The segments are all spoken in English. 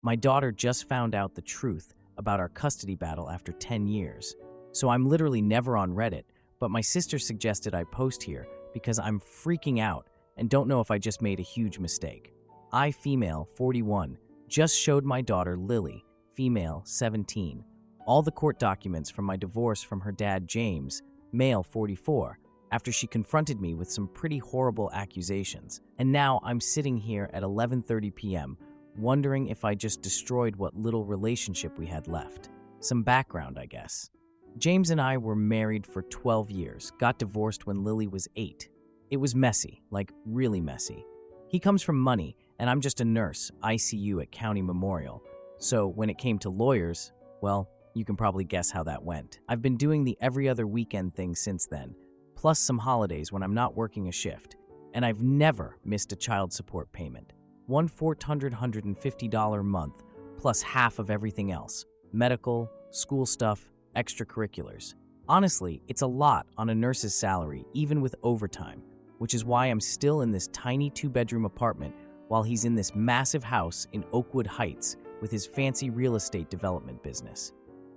My daughter just found out the truth about our custody battle after 10 years. So I'm literally never on Reddit, but my sister suggested I post here because I'm freaking out and don't know if I just made a huge mistake. I, female, 41, just showed my daughter Lily, female, 17, all the court documents from my divorce from her dad James, male, 44, after she confronted me with some pretty horrible accusations. And now I'm sitting here at 11:30 p.m. wondering if I just destroyed what little relationship we had left. Some background, I guess. James and I were married for 12 years, got divorced when Lily was 8. It was messy, like really messy. He comes from money, and I'm just a nurse, ICU at County Memorial. So when it came to lawyers, well, you can probably guess how that went. I've been doing the every other weekend thing since then, plus some holidays when I'm not working a shift, and I've never missed a child support payment. One $150 month, plus half of everything else. Medical, school stuff, extracurriculars. Honestly, it's a lot on a nurse's salary, even with overtime, which is why I'm still in this tiny 2-bedroom apartment while he's in this massive house in Oakwood Heights with his fancy real estate development business.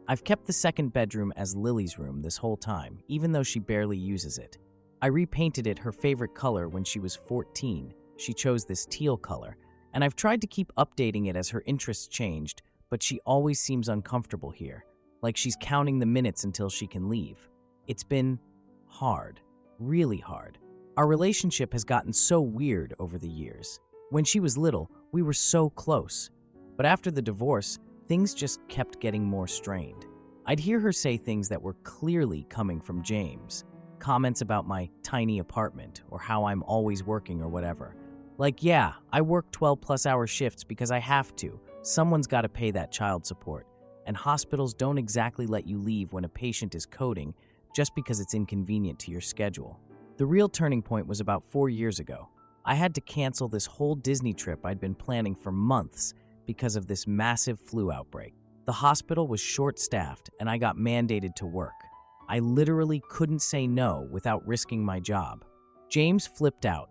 I've kept the second bedroom as Lily's room this whole time, even though she barely uses it. I repainted it her favorite color when she was 14. She chose this teal color, and I've tried to keep updating it as her interests changed, but she always seems uncomfortable here, like she's counting the minutes until she can leave. It's been hard, really hard. Our relationship has gotten so weird over the years. When she was little, we were so close, but after the divorce, things just kept getting more strained. I'd hear her say things that were clearly coming from James. Comments about my tiny apartment or how I'm always working or whatever. Like, yeah, I work 12-plus hour shifts because I have to. Someone's got to pay that child support. And hospitals don't exactly let you leave when a patient is coding just because it's inconvenient to your schedule. The real turning point was about 4 years ago. I had to cancel this whole Disney trip I'd been planning for months because of this massive flu outbreak. The hospital was short-staffed and I got mandated to work. I literally couldn't say no without risking my job. James flipped out,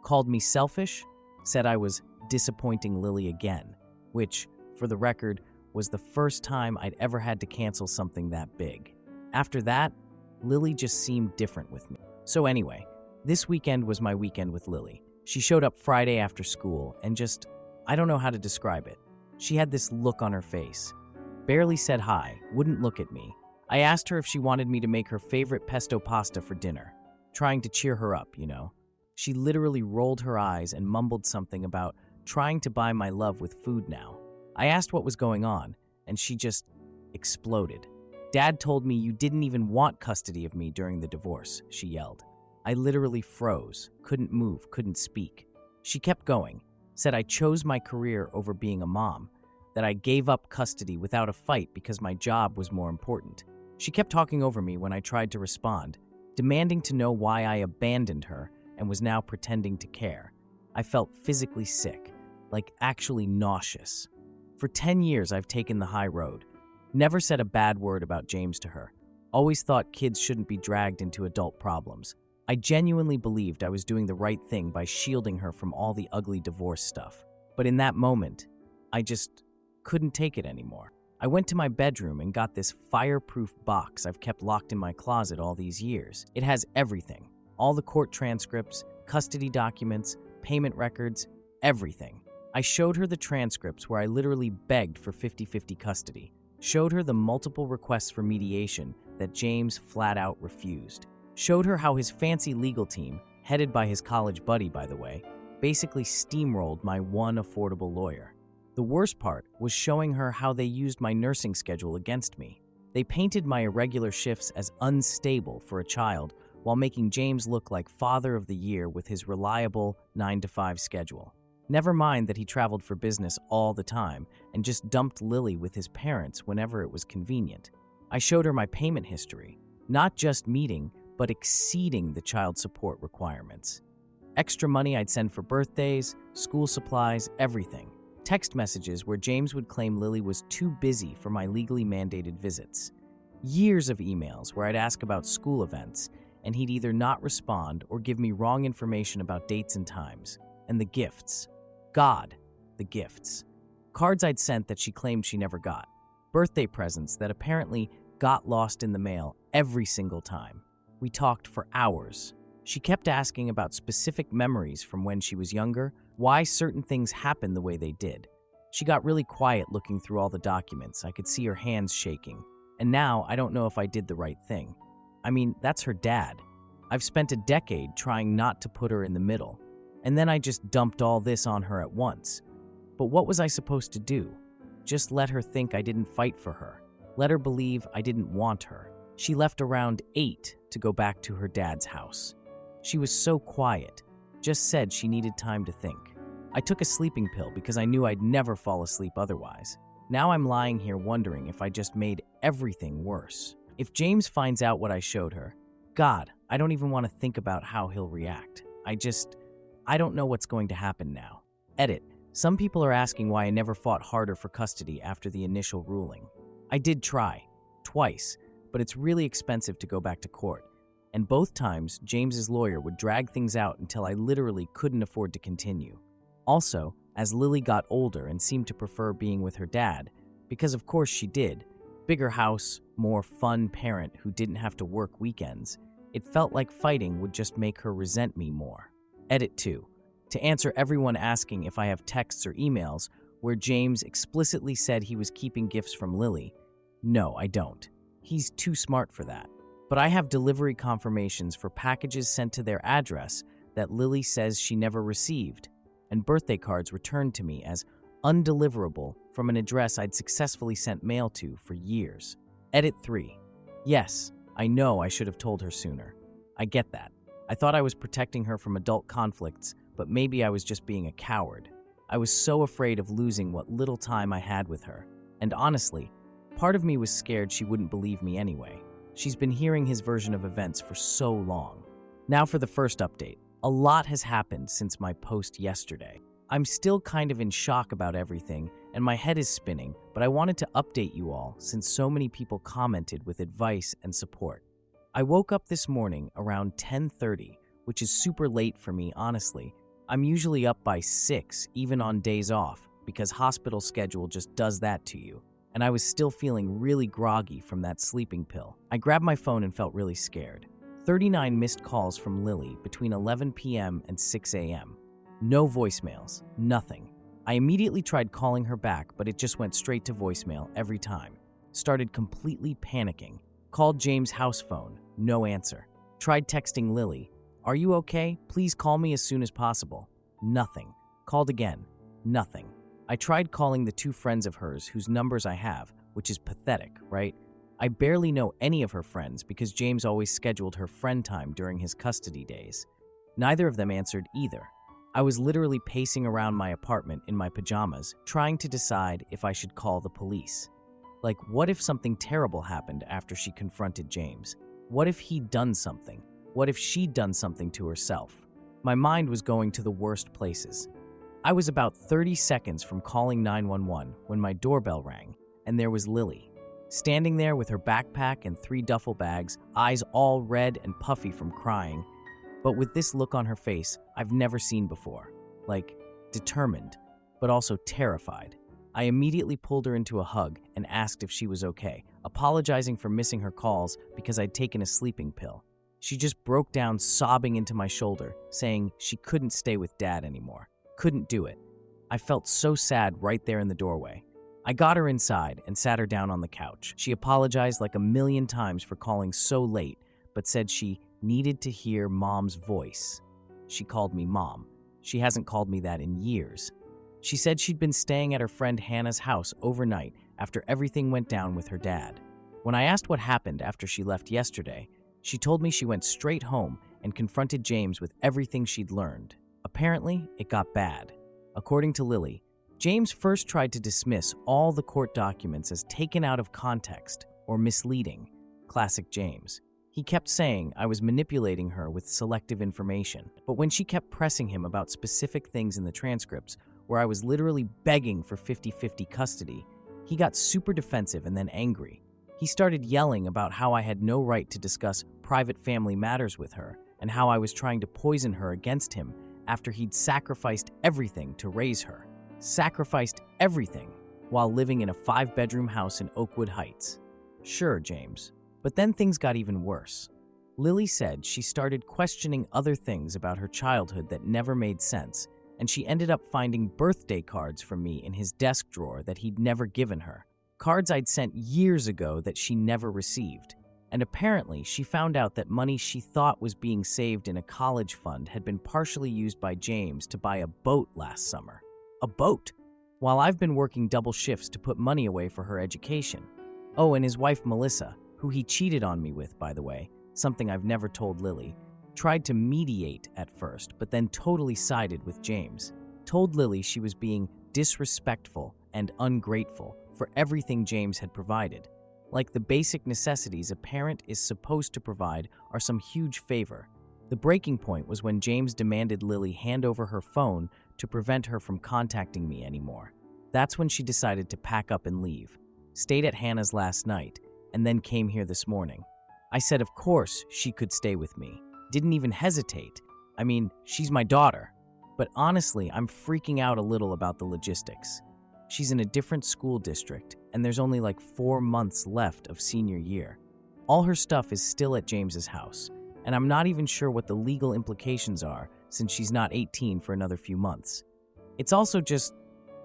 called me selfish, said I was disappointing Lily again, which, for the record, was the first time I'd ever had to cancel something that big. After that, Lily just seemed different with me. So anyway, this weekend was my weekend with Lily. She showed up Friday after school and just, I don't know how to describe it. She had this look on her face. Barely said hi, wouldn't look at me. I asked her if she wanted me to make her favorite pesto pasta for dinner, trying to cheer her up, you know. She literally rolled her eyes and mumbled something about trying to buy my love with food now. I asked what was going on, and she just exploded. Dad told me you didn't even want custody of me during the divorce, she yelled. I literally froze, couldn't move, couldn't speak. She kept going, said I chose my career over being a mom, that I gave up custody without a fight because my job was more important. She kept talking over me when I tried to respond, demanding to know why I abandoned her and was now pretending to care. I felt physically sick, like actually nauseous. For 10 years, I've taken the high road. Never said a bad word about James to her. Always thought kids shouldn't be dragged into adult problems. I genuinely believed I was doing the right thing by shielding her from all the ugly divorce stuff. But in that moment, I just couldn't take it anymore. I went to my bedroom and got this fireproof box I've kept locked in my closet all these years. It has everything. All the court transcripts, custody documents, payment records, everything. I showed her the transcripts where I literally begged for 50-50 custody. Showed her the multiple requests for mediation that James flat out refused. Showed her how his fancy legal team, headed by his college buddy by the way, basically steamrolled my one affordable lawyer. The worst part was showing her how they used my nursing schedule against me. They painted my irregular shifts as unstable for a child while making James look like father of the year with his reliable 9-to-5 schedule. Never mind that he traveled for business all the time and just dumped Lily with his parents whenever it was convenient. I showed her my payment history, not just meeting, but exceeding the child support requirements. Extra money I'd send for birthdays, school supplies, everything. Text messages where James would claim Lily was too busy for my legally mandated visits. Years of emails where I'd ask about school events, and he'd either not respond or give me wrong information about dates and times. And the gifts. God, the gifts. cards I'd sent that she claimed she never got, birthday presents that apparently got lost in the mail every single time. We talked for hours. She kept asking about specific memories from when she was younger, why certain things happened the way they did. She got really quiet looking through all the documents. I could see her hands shaking. And now I don't know if I did the right thing. I mean, that's her dad. I've spent a decade trying not to put her in the middle, and then I just dumped all this on her at once. But what was I supposed to do? Just let her think I didn't fight for her. Let her believe I didn't want her. She left around 8 to go back to her dad's house. She was so quiet, just said she needed time to think. I took a sleeping pill because I knew I'd never fall asleep otherwise. Now I'm lying here wondering if I just made everything worse. If James finds out what I showed her, God, I don't even want to think about how he'll react. I don't know what's going to happen now. Edit. Some people are asking why I never fought harder for custody after the initial ruling. I did try, twice, but it's really expensive to go back to court. And both times, James's lawyer would drag things out until I literally couldn't afford to continue. Also, as Lily got older and seemed to prefer being with her dad, because of course she did, bigger house, more fun parent who didn't have to work weekends, it felt like fighting would just make her resent me more. Edit 2. To answer everyone asking if I have texts or emails where James explicitly said he was keeping gifts from Lily, no, I don't. He's too smart for that. But I have delivery confirmations for packages sent to their address that Lily says she never received, and birthday cards returned to me as undeliverable from an address I'd successfully sent mail to for years. Edit 3. Yes, I know I should have told her sooner. I get that. I thought I was protecting her from adult conflicts, but maybe I was just being a coward. I was so afraid of losing what little time I had with her. And honestly, part of me was scared she wouldn't believe me anyway. She's been hearing his version of events for so long. Now for the first update. A lot has happened since my post yesterday. I'm still kind of in shock about everything, and my head is spinning, but I wanted to update you all since so many people commented with advice and support. I woke up this morning around 10:30, which is super late for me, honestly. I'm usually up by 6, even on days off, because hospital schedule just does that to you. And I was still feeling really groggy from that sleeping pill. I grabbed my phone and felt really scared. 39 missed calls from Lily between 11 p.m. and 6 a.m. No voicemails, nothing. I immediately tried calling her back, but it just went straight to voicemail every time. Started completely panicking. Called James' house phone, no answer. Tried texting Lily, "Are you okay? Please call me as soon as possible." Nothing. Called again, nothing. I tried calling the 2 friends of hers whose numbers I have, which is pathetic, right? I barely know any of her friends because James always scheduled her friend time during his custody days. Neither of them answered either. I was literally pacing around my apartment in my pajamas, trying to decide if I should call the police. Like, what if something terrible happened after she confronted James? What if he'd done something? What if she'd done something to herself? My mind was going to the worst places. I was about 30 seconds from calling 911 when my doorbell rang, and there was Lily, standing there with her backpack and 3 duffel bags, eyes all red and puffy from crying, but with this look on her face I've never seen before, like determined, but also terrified. I immediately pulled her into a hug and asked if she was okay, apologizing for missing her calls because I'd taken a sleeping pill. She just broke down sobbing into my shoulder, saying she couldn't stay with Dad anymore. Couldn't do it. I felt so sad right there in the doorway. I got her inside and sat her down on the couch. She apologized like a million times for calling so late, but said she needed to hear Mom's voice. She called me Mom. She hasn't called me that in years. She said she'd been staying at her friend Hannah's house overnight after everything went down with her dad. When I asked what happened after she left yesterday, she told me she went straight home and confronted James with everything she'd learned. Apparently, it got bad. According to Lily, James first tried to dismiss all the court documents as taken out of context or misleading. Classic James. He kept saying I was manipulating her with selective information, but when she kept pressing him about specific things in the transcripts, where I was literally begging for 50-50 custody, he got super defensive and then angry. He started yelling about how I had no right to discuss private family matters with her and how I was trying to poison her against him after he'd sacrificed everything to raise her. sacrificed everything while living in a 5-bedroom house in Oakwood Heights. Sure, James. But then things got even worse. Lily said she started questioning other things about her childhood that never made sense, and she ended up finding birthday cards from me in his desk drawer that he'd never given her. Cards I'd sent years ago that she never received. And apparently, she found out that money she thought was being saved in a college fund had been partially used by James to buy a boat last summer. A boat! While I've been working double shifts to put money away for her education. Oh, and his wife Melissa, who he cheated on me with, by the way, something I've never told Lily, tried to mediate at first, but then totally sided with James. Told Lily she was being disrespectful and ungrateful for everything James had provided. Like the basic necessities a parent is supposed to provide are some huge favor. The breaking point was when James demanded Lily hand over her phone to prevent her from contacting me anymore. That's when she decided to pack up and leave. Stayed at Hannah's last night, and then came here this morning. I said of course she could stay with me. Didn't even hesitate. I mean, she's my daughter. But honestly, I'm freaking out a little about the logistics. She's in a different school district, and there's only like 4 months left of senior year. All her stuff is still at James's house, and I'm not even sure what the legal implications are since she's not 18 for another few months. It's also just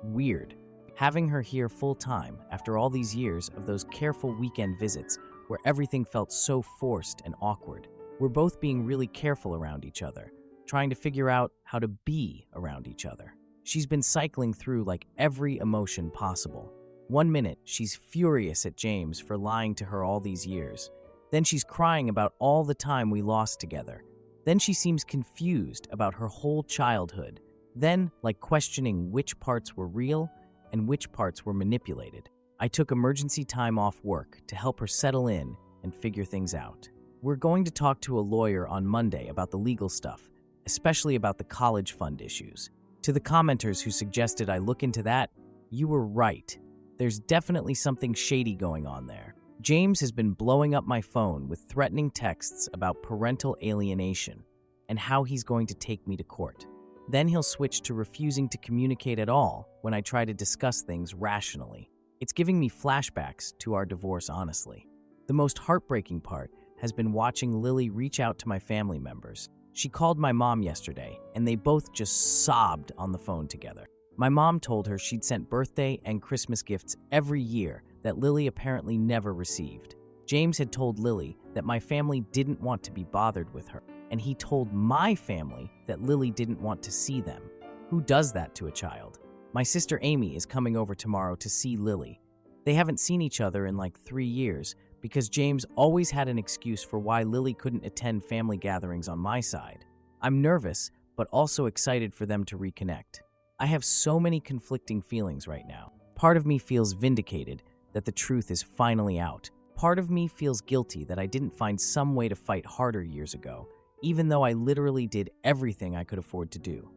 weird, having her here full-time after all these years of those careful weekend visits where everything felt so forced and awkward. We're both being really careful around each other, trying to figure out how to be around each other. She's been cycling through like every emotion possible. 1 minute, she's furious at James for lying to her all these years. Then she's crying about all the time we lost together. Then she seems confused about her whole childhood. Then, like questioning which parts were real and which parts were manipulated. I took emergency time off work to help her settle in and figure things out. We're going to talk to a lawyer on Monday about the legal stuff, especially about the college fund issues. To the commenters who suggested I look into that, you were right. There's definitely something shady going on there. James has been blowing up my phone with threatening texts about parental alienation and how he's going to take me to court. Then he'll switch to refusing to communicate at all when I try to discuss things rationally. It's giving me flashbacks to our divorce, honestly. The most heartbreaking part has been watching Lily reach out to my family members. She called my mom yesterday, and they both just sobbed on the phone together. My mom told her she'd sent birthday and Christmas gifts every year that Lily apparently never received. James had told Lily that my family didn't want to be bothered with her, and he told my family that Lily didn't want to see them. Who does that to a child? My sister Amy is coming over tomorrow to see Lily. They haven't seen each other in like 3 years because James always had an excuse for why Lily couldn't attend family gatherings on my side. I'm nervous, but also excited for them to reconnect. I have so many conflicting feelings right now. Part of me feels vindicated that the truth is finally out. Part of me feels guilty that I didn't find some way to fight harder years ago, even though I literally did everything I could afford to do.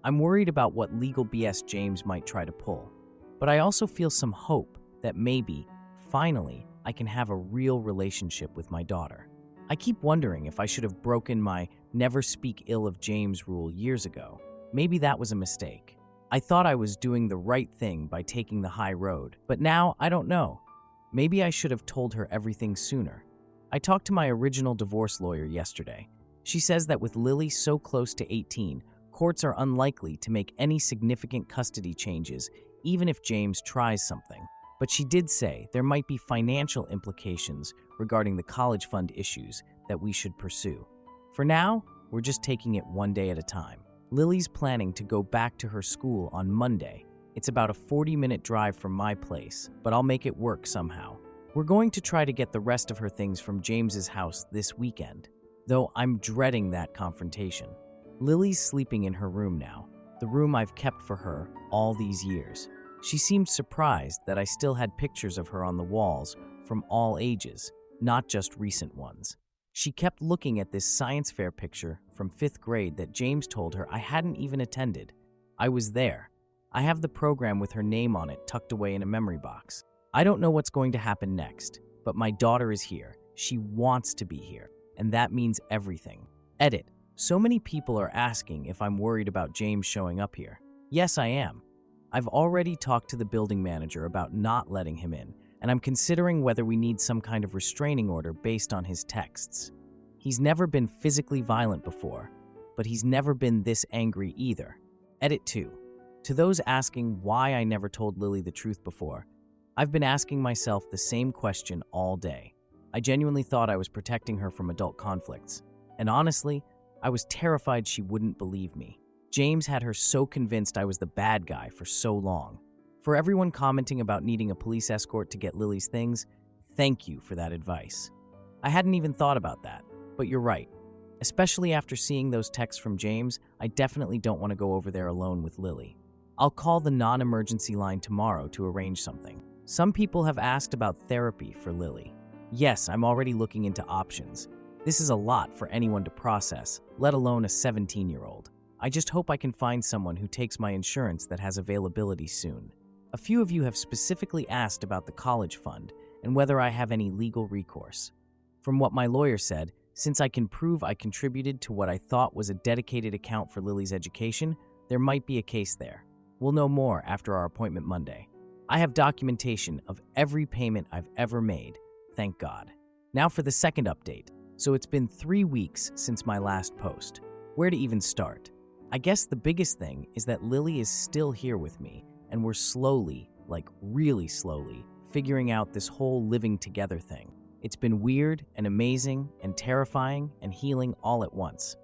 I'm worried about what legal BS James might try to pull, but I also feel some hope that maybe, finally, I can have a real relationship with my daughter. I keep wondering if I should have broken my never speak ill of James rule years ago. Maybe that was a mistake. I thought I was doing the right thing by taking the high road, but now I don't know. Maybe I should have told her everything sooner. I talked to my original divorce lawyer yesterday. She says that with Lily so close to 18, courts are unlikely to make any significant custody changes, even if James tries something. But she did say there might be financial implications regarding the college fund issues that we should pursue. For now, we're just taking it one day at a time. Lily's planning to go back to her school on Monday. It's about a 40-minute drive from my place, but I'll make it work somehow. We're going to try to get the rest of her things from James's house this weekend, though I'm dreading that confrontation. Lily's sleeping in her room now, the room I've kept for her all these years. She seemed surprised that I still had pictures of her on the walls from all ages, not just recent ones. She kept looking at this science fair picture from 5th grade that James told her I hadn't even attended. I was there. I have the program with her name on it tucked away in a memory box. I don't know what's going to happen next, but my daughter is here. She wants to be here, and that means everything. Edit. So many people are asking if I'm worried about James showing up here. Yes, I am. I've already talked to the building manager about not letting him in, and I'm considering whether we need some kind of restraining order based on his texts. He's never been physically violent before, but he's never been this angry either. Edit 2. To those asking why I never told Lily the truth before, I've been asking myself the same question all day. I genuinely thought I was protecting her from adult conflicts, and honestly, I was terrified she wouldn't believe me. James had her so convinced I was the bad guy for so long. For everyone commenting about needing a police escort to get Lily's things, thank you for that advice. I hadn't even thought about that, but you're right. Especially after seeing those texts from James, I definitely don't want to go over there alone with Lily. I'll call the non-emergency line tomorrow to arrange something. Some people have asked about therapy for Lily. Yes, I'm already looking into options. This is a lot for anyone to process, let alone a 17-year-old. I just hope I can find someone who takes my insurance that has availability soon. A few of you have specifically asked about the college fund and whether I have any legal recourse. From what my lawyer said, since I can prove I contributed to what I thought was a dedicated account for Lily's education, there might be a case there. We'll know more after our appointment Monday. I have documentation of every payment I've ever made, thank God. Now for the second update. So it's been 3 weeks since my last post. Where to even start? I guess the biggest thing is that Lily is still here with me, and we're slowly, like really slowly, figuring out this whole living together thing. It's been weird and amazing and terrifying and healing all at once.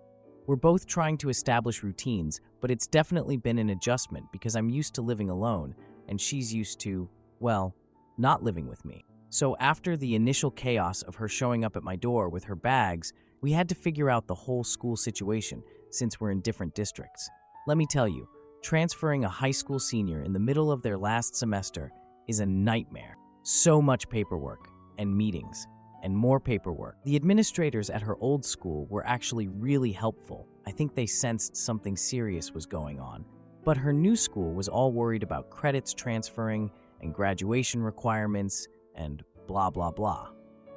We're both trying to establish routines, but it's definitely been an adjustment because I'm used to living alone, and she's used to, well, not living with me. So after the initial chaos of her showing up at my door with her bags, we had to figure out the whole school situation since we're in different districts. Let me tell you, transferring a high school senior in the middle of their last semester is a nightmare. So much paperwork and meetings and more paperwork. The administrators at her old school were actually really helpful. I think they sensed something serious was going on. But her new school was all worried about credits transferring and graduation requirements and blah, blah, blah.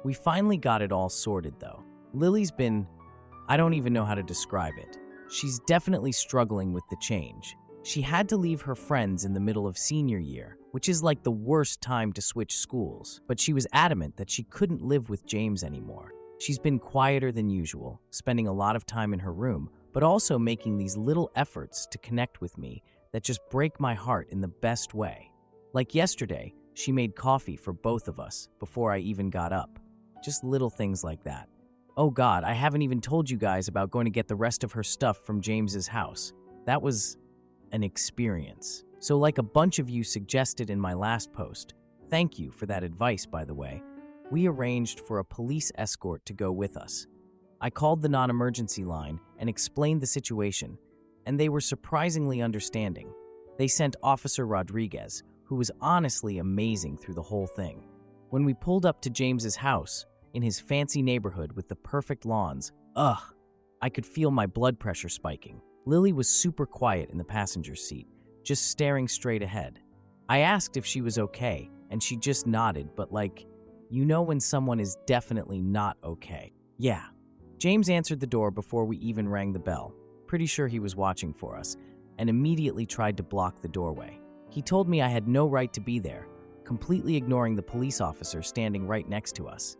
We finally got it all sorted though. Lily's been, I don't even know how to describe it. She's definitely struggling with the change. She had to leave her friends in the middle of senior year, which is like the worst time to switch schools, but she was adamant that she couldn't live with James anymore. She's been quieter than usual, spending a lot of time in her room, but also making these little efforts to connect with me that just break my heart in the best way. Like yesterday, she made coffee for both of us before I even got up. Just little things like that. Oh God, I haven't even told you guys about going to get the rest of her stuff from James's house. That was an experience. So like a bunch of you suggested in my last post, thank you for that advice by the way, we arranged for a police escort to go with us. I called the non-emergency line and explained the situation, and they were surprisingly understanding. They sent Officer Rodriguez, who was honestly amazing through the whole thing. When we pulled up to James's house, in his fancy neighborhood with the perfect lawns, I could feel my blood pressure spiking. Lily was super quiet in the passenger seat, just staring straight ahead. I asked if she was okay, and she just nodded, but like, you know when someone is definitely not okay. Yeah. James answered the door before we even rang the bell, pretty sure he was watching for us, and immediately tried to block the doorway. He told me I had no right to be there, completely ignoring the police officer standing right next to us.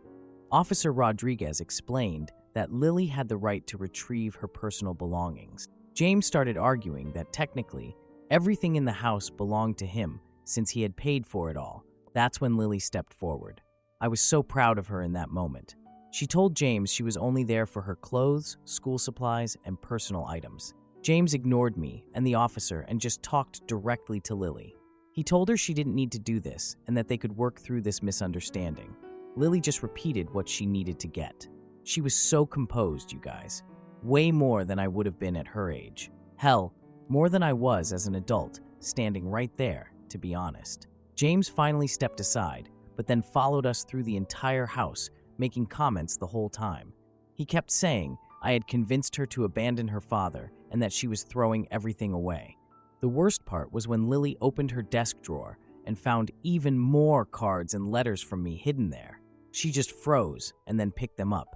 Officer Rodriguez explained that Lily had the right to retrieve her personal belongings. James started arguing that technically, everything in the house belonged to him since he had paid for it all. That's when Lily stepped forward. I was so proud of her in that moment. She told James she was only there for her clothes, school supplies, and personal items. James ignored me and the officer and just talked directly to Lily. He told her she didn't need to do this and that they could work through this misunderstanding. Lily just repeated what she needed to get. She was so composed, you guys. Way more than I would have been at her age. Hell, more than I was as an adult, standing right there, to be honest. James finally stepped aside, but then followed us through the entire house, making comments the whole time. He kept saying I had convinced her to abandon her father and that she was throwing everything away. The worst part was when Lily opened her desk drawer and found even more cards and letters from me hidden there. She just froze and then picked them up,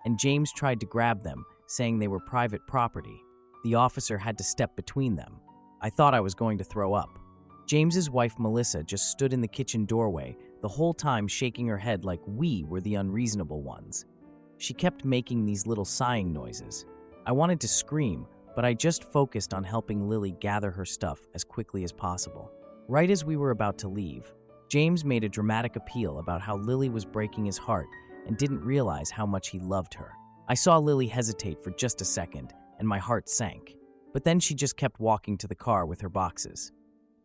and James tried to grab them, saying they were private property. The officer had to step between them. I thought I was going to throw up. James's wife Melissa just stood in the kitchen doorway, the whole time shaking her head like we were the unreasonable ones. She kept making these little sighing noises. I wanted to scream, but I just focused on helping Lily gather her stuff as quickly as possible. Right as we were about to leave, James made a dramatic appeal about how Lily was breaking his heart and didn't realize how much he loved her. I saw Lily hesitate for just a second, and my heart sank. But then she just kept walking to the car with her boxes.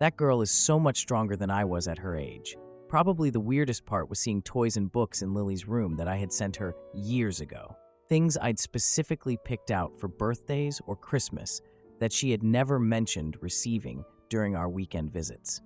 That girl is so much stronger than I was at her age. Probably the weirdest part was seeing toys and books in Lily's room that I had sent her years ago. Things I'd specifically picked out for birthdays or Christmas that she had never mentioned receiving during our weekend visits.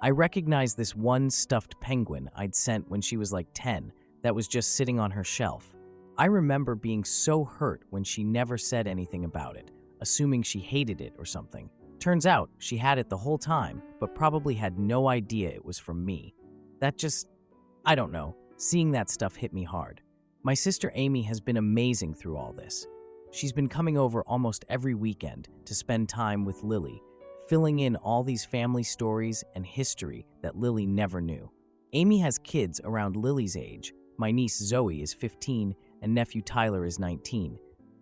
I recognized this one stuffed penguin I'd sent when she was like 10 that was just sitting on her shelf. I remember being so hurt when she never said anything about it, assuming she hated it or something. Turns out she had it the whole time, but probably had no idea it was from me. I don't know, seeing that stuff hit me hard. My sister Amy has been amazing through all this. She's been coming over almost every weekend to spend time with Lily, filling in all these family stories and history that Lily never knew. Amy has kids around Lily's age. My niece Zoe is 15 and nephew Tyler is 19,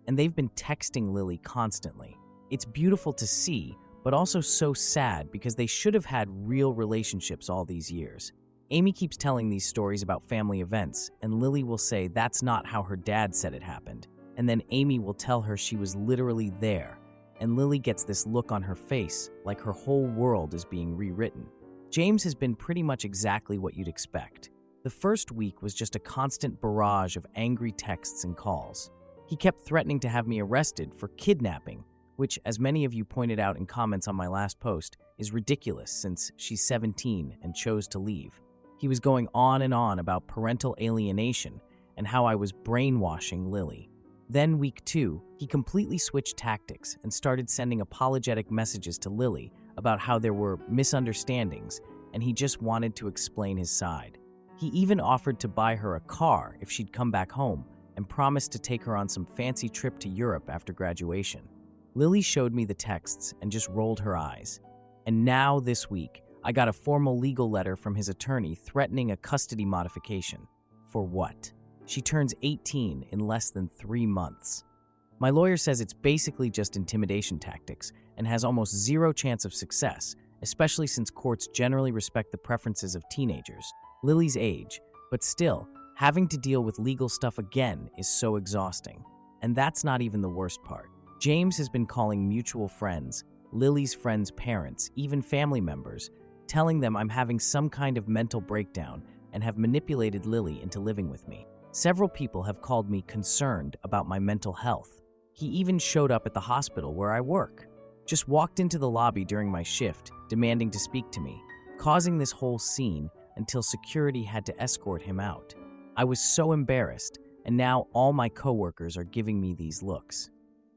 and they've been texting Lily constantly. It's beautiful to see, but also so sad because they should have had real relationships all these years. Amy keeps telling these stories about family events, and Lily will say that's not how her dad said it happened. And then Amy will tell her she was literally there, and Lily gets this look on her face like her whole world is being rewritten. James has been pretty much exactly what you'd expect. The first week was just a constant barrage of angry texts and calls. He kept threatening to have me arrested for kidnapping, which, as many of you pointed out in comments on my last post, is ridiculous since she's 17 and chose to leave. He was going on and on about parental alienation and how I was brainwashing Lily. Then week 2, he completely switched tactics and started sending apologetic messages to Lily about how there were misunderstandings and he just wanted to explain his side. He even offered to buy her a car if she'd come back home and promised to take her on some fancy trip to Europe after graduation. Lily showed me the texts and just rolled her eyes. And now this week, I got a formal legal letter from his attorney threatening a custody modification. For what? She turns 18 in less than 3 months. My lawyer says it's basically just intimidation tactics and has almost zero chance of success, especially since courts generally respect the preferences of teenagers, Lily's age, but still, having to deal with legal stuff again is so exhausting. And that's not even the worst part. James has been calling mutual friends, Lily's friends' parents, even family members, telling them I'm having some kind of mental breakdown and have manipulated Lily into living with me. Several people have called me concerned about my mental health. He even showed up at the hospital where I work. Just walked into the lobby during my shift, demanding to speak to me, causing this whole scene until security had to escort him out. I was so embarrassed, and now all my coworkers are giving me these looks.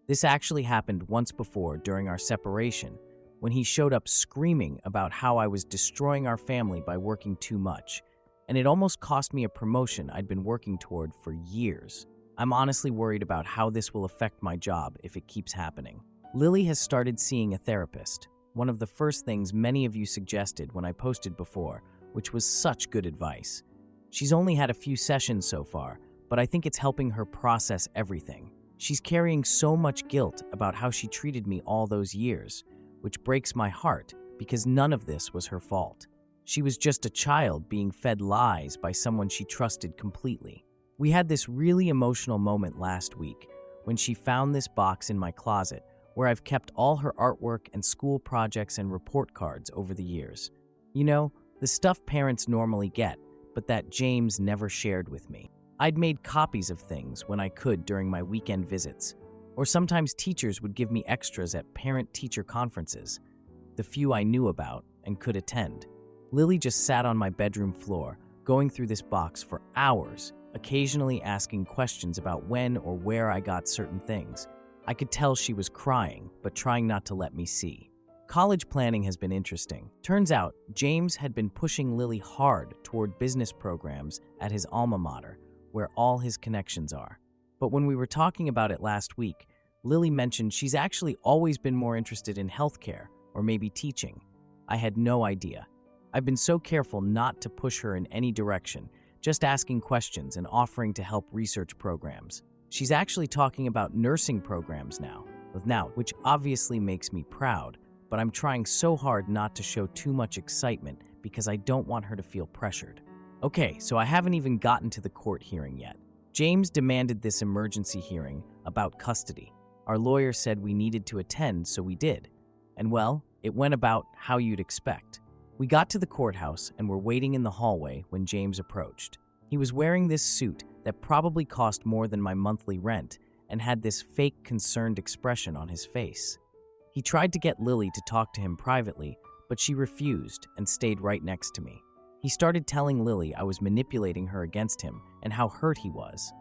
This actually happened once before during our separation, when he showed up screaming about how I was destroying our family by working too much, and it almost cost me a promotion I'd been working toward for years. I'm honestly worried about how this will affect my job if it keeps happening. Lily has started seeing a therapist, one of the first things many of you suggested when I posted before, which was such good advice. She's only had a few sessions so far, but I think it's helping her process everything. She's carrying so much guilt about how she treated me all those years, which breaks my heart because none of this was her fault. She was just a child being fed lies by someone she trusted completely. We had this really emotional moment last week when she found this box in my closet where I've kept all her artwork and school projects and report cards over the years. You know, the stuff parents normally get, but that James never shared with me. I'd made copies of things when I could during my weekend visits, or sometimes teachers would give me extras at parent-teacher conferences, the few I knew about and could attend. Lily just sat on my bedroom floor, going through this box for hours, occasionally asking questions about when or where I got certain things. I could tell she was crying, but trying not to let me see. College planning has been interesting. Turns out, James had been pushing Lily hard toward business programs at his alma mater, where all his connections are. But when we were talking about it last week, Lily mentioned she's actually always been more interested in healthcare, or maybe teaching. I had no idea. I've been so careful not to push her in any direction, just asking questions and offering to help research programs. She's actually talking about nursing programs now, which obviously makes me proud, but I'm trying so hard not to show too much excitement because I don't want her to feel pressured. Okay, so I haven't even gotten to the court hearing yet. James demanded this emergency hearing about custody. Our lawyer said we needed to attend, so we did. And well, it went about how you'd expect. We got to the courthouse and were waiting in the hallway when James approached. He was wearing this suit that probably cost more than my monthly rent and had this fake concerned expression on his face. He tried to get Lily to talk to him privately, but she refused and stayed right next to me. He started telling Lily I was manipulating her against him and how hurt he was.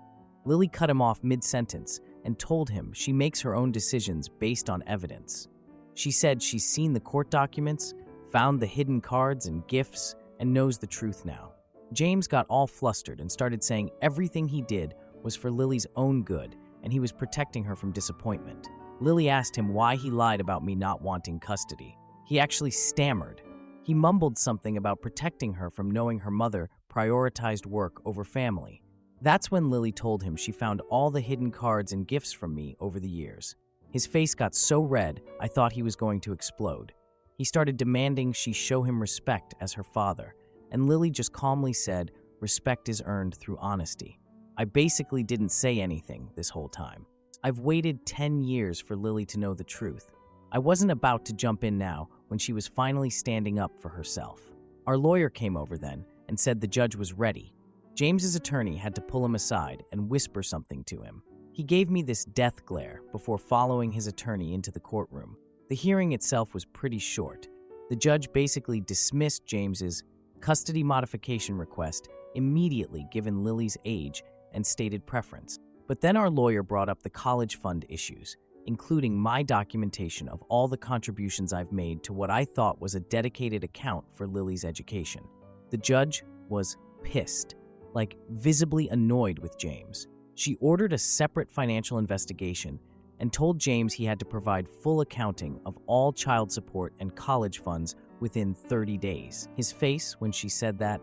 Lily cut him off mid-sentence and told him she makes her own decisions based on evidence. She said she's seen the court documents, found the hidden cards and gifts, and knows the truth now. James got all flustered and started saying everything he did was for Lily's own good and he was protecting her from disappointment. Lily asked him why he lied about me not wanting custody. He actually stammered. He mumbled something about protecting her from knowing her mother prioritized work over family. That's when Lily told him she found all the hidden cards and gifts from me over the years. His face got so red, I thought he was going to explode. He started demanding she show him respect as her father, and Lily just calmly said, "Respect is earned through honesty." I basically didn't say anything this whole time. I've waited 10 years for Lily to know the truth. I wasn't about to jump in now when she was finally standing up for herself. Our lawyer came over then and said the judge was ready. James's attorney had to pull him aside and whisper something to him. He gave me this death glare before following his attorney into the courtroom. The hearing itself was pretty short. The judge basically dismissed James's custody modification request immediately given Lily's age and stated preference. But then our lawyer brought up the college fund issues, including my documentation of all the contributions I've made to what I thought was a dedicated account for Lily's education. The judge was pissed, like visibly annoyed with James. She ordered a separate financial investigation and told James he had to provide full accounting of all child support and college funds within 30 days. His face when she said that,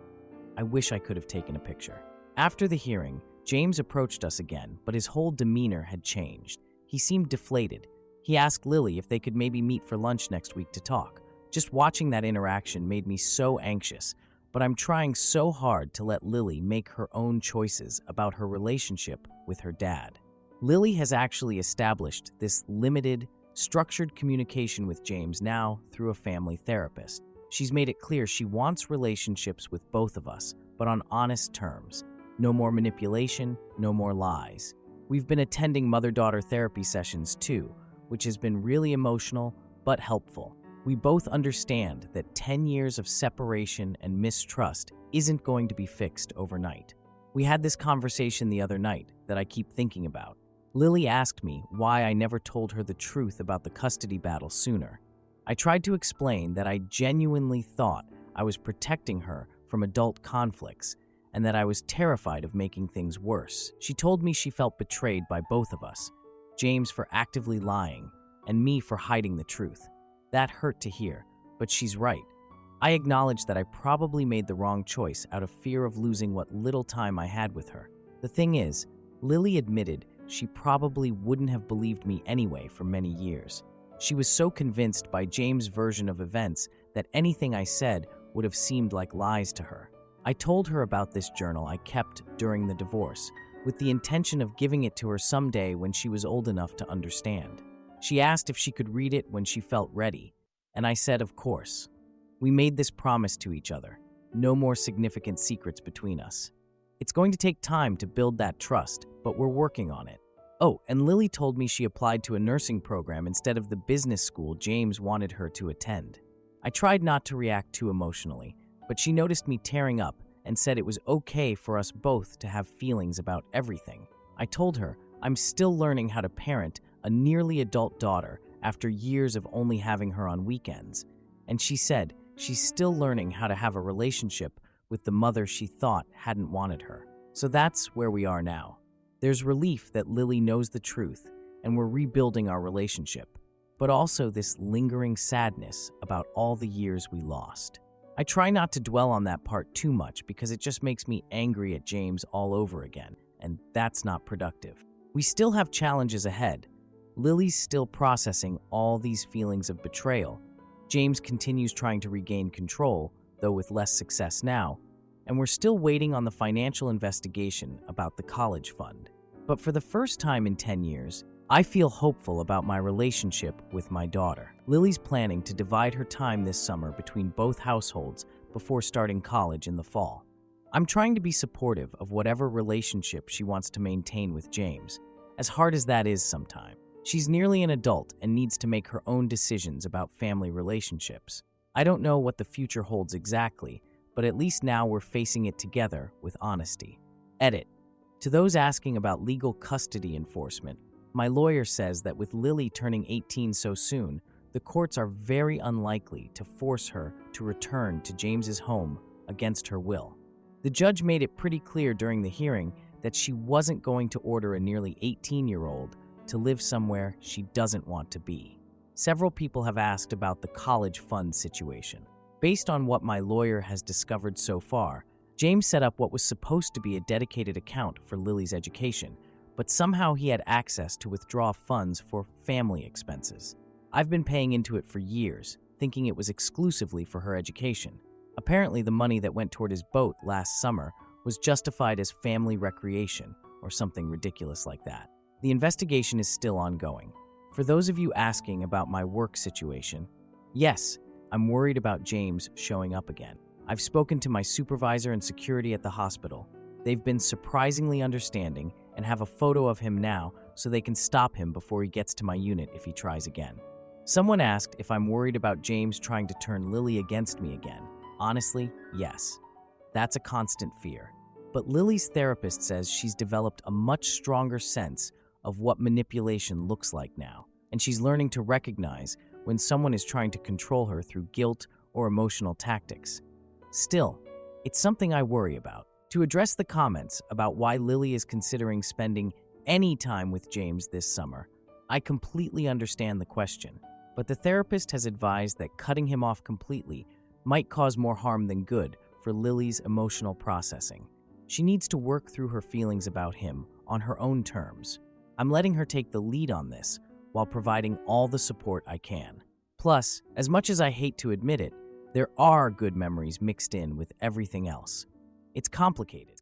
I wish I could have taken a picture. After the hearing, James approached us again, but his whole demeanor had changed. He seemed deflated. He asked Lily if they could maybe meet for lunch next week to talk. Just watching that interaction made me so anxious, but I'm trying so hard to let Lily make her own choices about her relationship with her dad. Lily has actually established this limited, structured communication with James now through a family therapist. She's made it clear she wants relationships with both of us, but on honest terms. No more manipulation, no more lies. We've been attending mother-daughter therapy sessions too, which has been really emotional but helpful. We both understand that 10 years of separation and mistrust isn't going to be fixed overnight. We had this conversation the other night that I keep thinking about. Lily asked me why I never told her the truth about the custody battle sooner. I tried to explain that I genuinely thought I was protecting her from adult conflicts and that I was terrified of making things worse. She told me she felt betrayed by both of us, James for actively lying and me for hiding the truth. That hurt to hear, but she's right. I acknowledge that I probably made the wrong choice out of fear of losing what little time I had with her. The thing is, Lily admitted she probably wouldn't have believed me anyway for many years. She was so convinced by James' version of events that anything I said would have seemed like lies to her. I told her about this journal I kept during the divorce, with the intention of giving it to her someday when she was old enough to understand. She asked if she could read it when she felt ready, and I said of course. We made this promise to each other, no more significant secrets between us. It's going to take time to build that trust, but we're working on it. Oh, and Lily told me she applied to a nursing program instead of the business school James wanted her to attend. I tried not to react too emotionally, but she noticed me tearing up and said it was okay for us both to have feelings about everything. I told her I'm still learning how to parent a nearly adult daughter after years of only having her on weekends, and she said she's still learning how to have a relationship with the mother she thought hadn't wanted her. So that's where we are now. There's relief that Lily knows the truth, and we're rebuilding our relationship. but also this lingering sadness about all the years we lost. I try not to dwell on that part too much because it just makes me angry at James all over again, and that's not productive. We still have challenges ahead. Lily's still processing all these feelings of betrayal. James continues trying to regain control, though with less success now, and we're still waiting on the financial investigation about the college fund. But for the first time in 10 years, I feel hopeful about my relationship with my daughter. Lily's planning to divide her time this summer between both households before starting college in the fall. I'm trying to be supportive of whatever relationship she wants to maintain with James, as hard as that is sometimes. She's nearly an adult and needs to make her own decisions about family relationships. I don't know what the future holds exactly, but at least now we're facing it together with honesty. Edit. To those asking about legal custody enforcement, my lawyer says that with Lily turning 18 so soon, the courts are very unlikely to force her to return to James's home against her will. The judge made it pretty clear during the hearing that she wasn't going to order a nearly 18-year-old to live somewhere she doesn't want to be. Several people have asked about the college fund situation. Based on what my lawyer has discovered so far, James set up what was supposed to be a dedicated account for Lily's education, but somehow he had access to withdraw funds for family expenses. I've been paying into it for years, thinking it was exclusively for her education. Apparently, the money that went toward his boat last summer was justified as family recreation, or something ridiculous like that. The investigation is still ongoing. For those of you asking about my work situation, yes, I'm worried about James showing up again. I've spoken to my supervisor and security at the hospital. They've been surprisingly understanding and have a photo of him now so they can stop him before he gets to my unit if he tries again. Someone asked if I'm worried about James trying to turn Lily against me again. Honestly, yes. That's a constant fear. But Lily's therapist says she's developed a much stronger sense of what manipulation looks like now, and she's learning to recognize when someone is trying to control her through guilt or emotional tactics. Still, it's something I worry about. To address the comments about why Lily is considering spending any time with James this summer, I completely understand the question, but the therapist has advised that cutting him off completely might cause more harm than good for Lily's emotional processing. She needs to work through her feelings about him on her own terms. I'm letting her take the lead on this while providing all the support I can. Plus, as much as I hate to admit it, there are good memories mixed in with everything else. It's complicated.